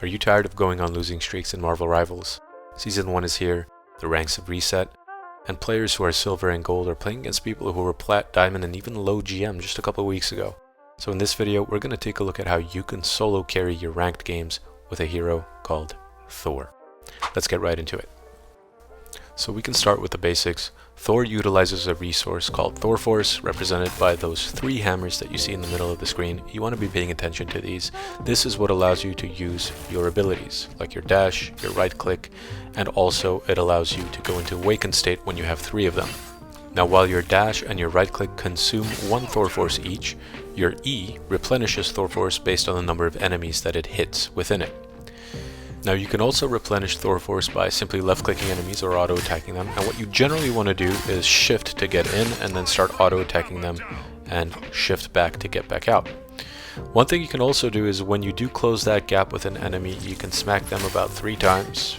Are you tired of going on losing streaks in Marvel Rivals? Season 1 is here, the ranks have reset, and players who are silver and gold are playing against people who were plat, diamond, and even low GM just a couple of weeks ago. So in this video, we're going to take a look at how you can solo carry your ranked games with a hero called Thor. Let's get right into it. So we can start with the basics. Thor utilizes a resource called Thor Force, represented by those 3 hammers that you see in the middle of the screen. You want to be paying attention to these. This is what allows you to use your abilities, like your dash, your right click, and also it allows you to go into awakened state when you have 3 of them. Now while your dash and your right click consume 1 Thor Force each, your E replenishes Thor Force based on the number of enemies that it hits within it. Now you can also replenish Thor Force by simply left clicking enemies or auto attacking them, and what you generally want to do is shift to get in and then start auto attacking them and shift back to get back out. One thing you can also do is when you do close that gap with an enemy, you can smack them about 3 times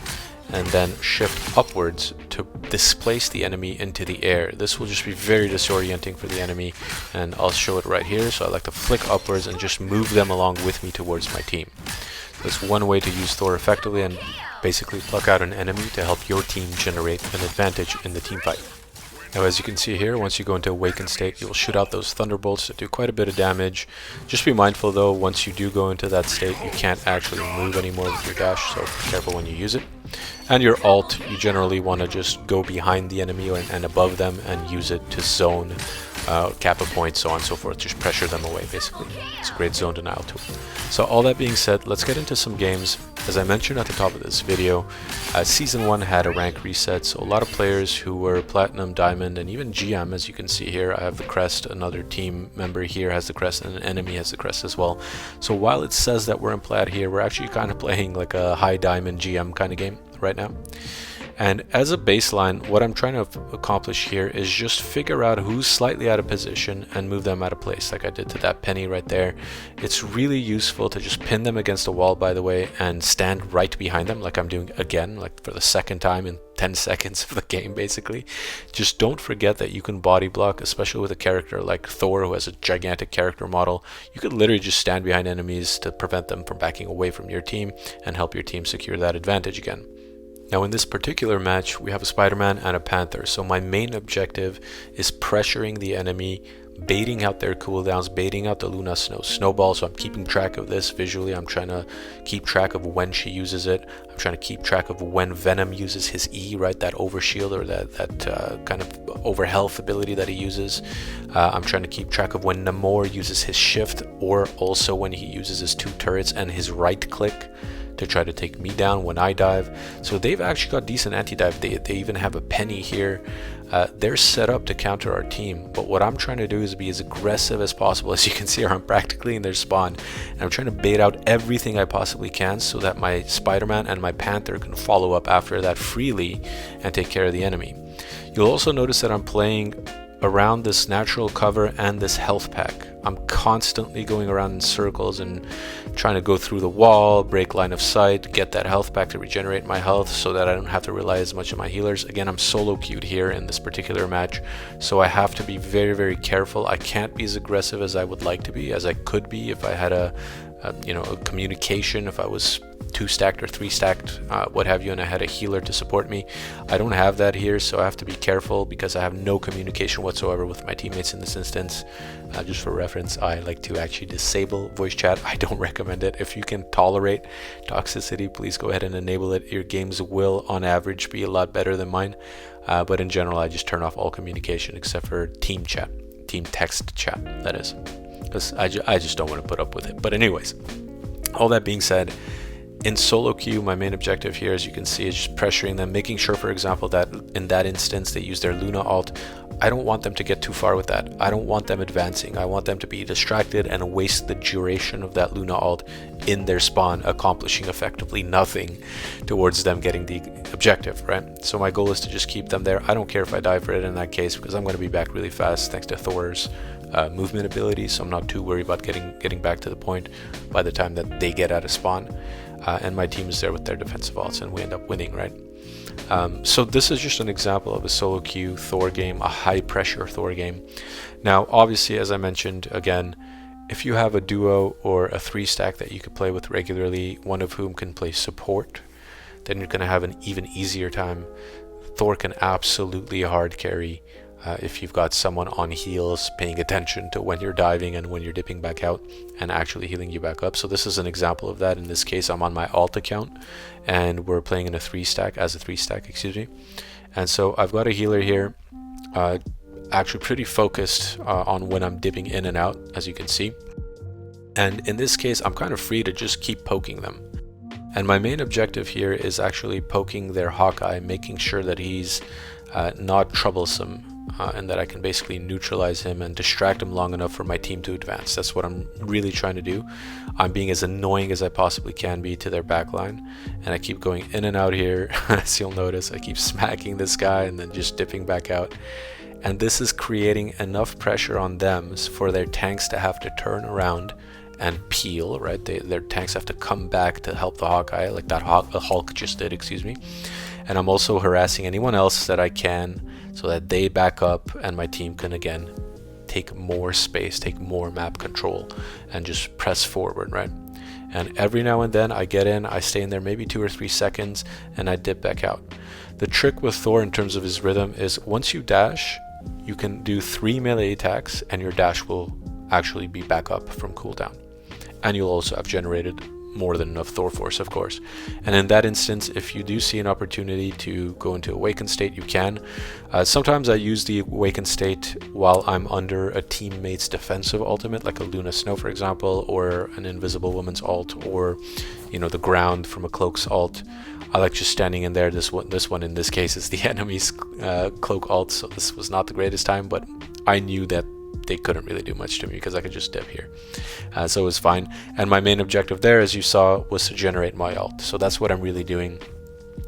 and then shift upwards to displace the enemy into the air. This will just be very disorienting for the enemy, and I'll show it right here. So I like to flick upwards and just move them along with me towards my team. That's one way to use Thor effectively and basically pluck out an enemy to help your team generate an advantage in the team fight. Now as you can see here, once you go into awakened state, you'll shoot out those thunderbolts that do quite a bit of damage. Just be mindful though, once you do go into that state, you can't actually move anymore with your dash, so be careful when you use it. And your alt, you generally want to just go behind the enemy and above them and use it to zone, cap a point, so on and so forth. Just pressure them away basically. It's a great zone denial tool. So all that being said, let's get into some games. As I mentioned at the top of this video, Season 1 had a rank reset, so a lot of players who were Platinum, Diamond, and even GM, as you can see here, I have the crest, another team member here has the crest, and an enemy has the crest as well. So while it says that we're in Plat here, we're actually kind of playing like a high Diamond GM kind of game right now. And as a baseline, what I'm trying to accomplish here is just figure out who's slightly out of position and move them out of place, like I did to that penny right there. It's really useful to just pin them against a wall, by the way, and stand right behind them, like I'm doing again, like for the 2nd time in 10 seconds of the game, basically. Just don't forget that you can body block, especially with a character like Thor, who has a gigantic character model. You could literally just stand behind enemies to prevent them from backing away from your team and help your team secure that advantage again. Now in this particular match, we have a Spider-Man and a Panther, so my main objective is pressuring the enemy, baiting out their cooldowns, baiting out the Luna snowball, so I'm keeping track of this visually. I'm trying to keep track of when she uses it. I'm trying to keep track of when Venom uses his E, right, that overshield or that kind of over health ability that he uses. I'm trying to keep track of when Namor uses his shift, or also when he uses his 2 turrets and his right click to try to take me down when I dive. So they've actually got decent anti-dive. They even have a penny here. They're set up to counter our team, but what I'm trying to do is be as aggressive as possible. As you can see, I'm practically in their spawn, and I'm trying to bait out everything I possibly can so that my Spider-Man and my Panther can follow up after that freely and take care of the enemy. You'll also notice that I'm playing around this natural cover and this health pack. I'm constantly going around in circles and trying to go through the wall, break line of sight, get that health pack to regenerate my health so that I don't have to rely as much on my healers. Again, I'm solo queued here in this particular match, so I have to be very, very careful. I can't be as aggressive as I would like to be, as I could be if I had a communication, if I was 2 stacked or 3 stacked, what have you, and I had a healer to support me. I don't have that here, so I have to be careful because I have no communication whatsoever with my teammates in this instance. Just for reference, I like to actually disable voice chat. I don't recommend it. If you can tolerate toxicity, please go ahead and enable it. Your games will on average be a lot better than mine, but in general I just turn off all communication except for team chat, team text chat, that is, because I just don't want to put up with it. But anyways, all that being said, in solo queue, my main objective here, as you can see, is just pressuring them, making sure, for example, that in that instance they use their Luna alt. I don't want them to get too far with that. I don't want them advancing. I want them to be distracted and waste the duration of that Luna alt in their spawn, accomplishing effectively nothing towards them getting the objective, right? So my goal is to just keep them there. I don't care if I die for it in that case, because I'm going to be back really fast thanks to Thor's movement ability, so I'm not too worried about getting back to the point by the time that they get out of spawn. And my team is there with their defensive alts, and we end up winning, right? So this is just an example of a solo queue Thor game, a high pressure Thor game. Now, obviously, as I mentioned, again, If you have a duo or a 3-stack that you could play with regularly, one of whom can play support, then you're going to have an even easier time. Thor can absolutely hard carry if you've got someone on heals paying attention to when you're diving and when you're dipping back out and actually healing you back up. So this is an example of that. In this case, I'm on my alt account and we're playing in a 3-stack, excuse me. And so I've got a healer here, actually pretty focused on when I'm dipping in and out, as you can see. And in this case, I'm kind of free to just keep poking them. And my main objective here is actually poking their Hawkeye, making sure that he's not troublesome and that I can basically neutralize him and distract him long enough for my team to advance. That's what I'm really trying to do. I'm being as annoying as I possibly can be to their backline, and I keep going in and out here. As you'll notice, I keep smacking this guy and then just dipping back out. And this is creating enough pressure on them for their tanks to have to turn around and peel, right? Their tanks have to come back to help the Hawkeye, like that Hulk just did, excuse me. And I'm also harassing anyone else that I can so that they back up and my team can again take more space, take more map control, and just press forward, right? And every now and then I get in, I stay in there maybe 2 or 3 seconds, and I dip back out. The trick with Thor in terms of his rhythm is once you dash, you can do 3 melee attacks and your dash will actually be back up from cooldown. And you'll also have generated more than enough Thor force, of course. And in that instance, if you do see an opportunity to go into awakened state, you can. Sometimes I use the awakened state while I'm under a teammate's defensive ultimate, like a Luna Snow, for example, or an Invisible Woman's ult, or the ground from a Cloak's ult. I like just standing in there. This one in this case is the enemy's Cloak ult, so this was not the greatest time, but I knew that they couldn't really do much to me because I could just dip here. So it was fine. And my main objective there, as you saw, was to generate my ult. So that's what I'm really doing.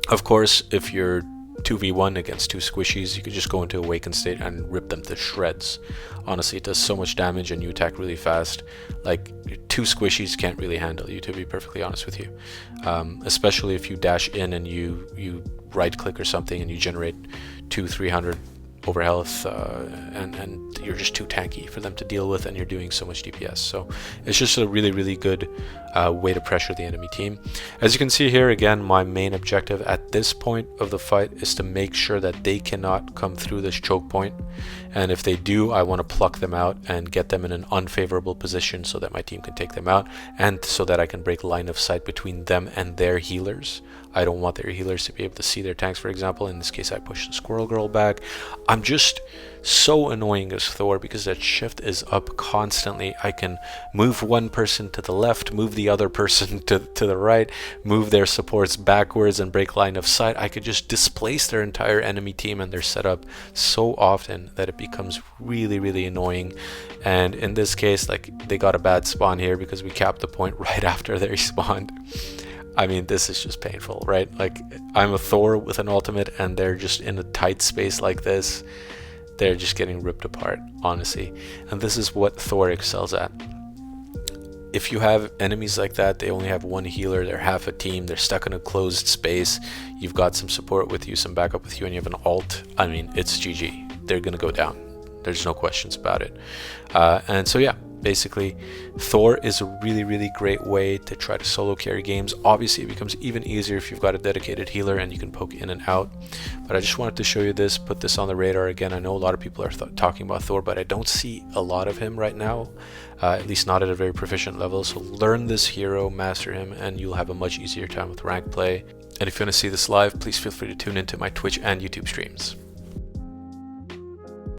Of course, if you're 2v1 against 2 squishies, you could just go into awakened state and rip them to shreds. Honestly, it does so much damage and you attack really fast. Like, 2 squishies can't really handle you, to be perfectly honest with you. Especially if you dash in and you right click or something and you generate 200-300 over health and you're just too tanky for them to deal with, and you're doing so much DPS. So it's just a really good way to pressure the enemy team. As you can see here, again, my main objective at this point of the fight is to make sure that they cannot come through this choke point, and if they do, I want to pluck them out and get them in an unfavorable position so that my team can take them out, and so that I can break line of sight between them and their healers. I don't want their healers to be able to see their tanks, for example. In this case, I push the Squirrel Girl back. I'm just so annoying as Thor because that shift is up constantly. I can move one person to the left, move the other person to the right, move their supports backwards and break line of sight. I could just displace their entire enemy team and their setup so often that it becomes really annoying. And in this case, like, they got a bad spawn here because we capped the point right after they respawned. I mean, this is just painful, right? Like, I'm a Thor with an ultimate and they're just in a tight space like this. They're just getting ripped apart, honestly. And this is what Thor excels at. If you have enemies like that, they only have one healer, they're half a team, they're stuck in a closed space, you've got some support with you, some backup with you, and you have an ult, I mean, it's GG. They're gonna go down. There's no questions about it. And so yeah, basically, Thor is a really great way to try to solo carry games. Obviously, it becomes even easier if you've got a dedicated healer and you can poke in and out. But I just wanted to show you this, put this on the radar again. I know a lot of people are talking about Thor, but I don't see a lot of him right now, at least not at a very proficient level. So learn this hero, master him, and you'll have a much easier time with rank play. And if you want to see this live, please feel free to tune into my Twitch and YouTube streams.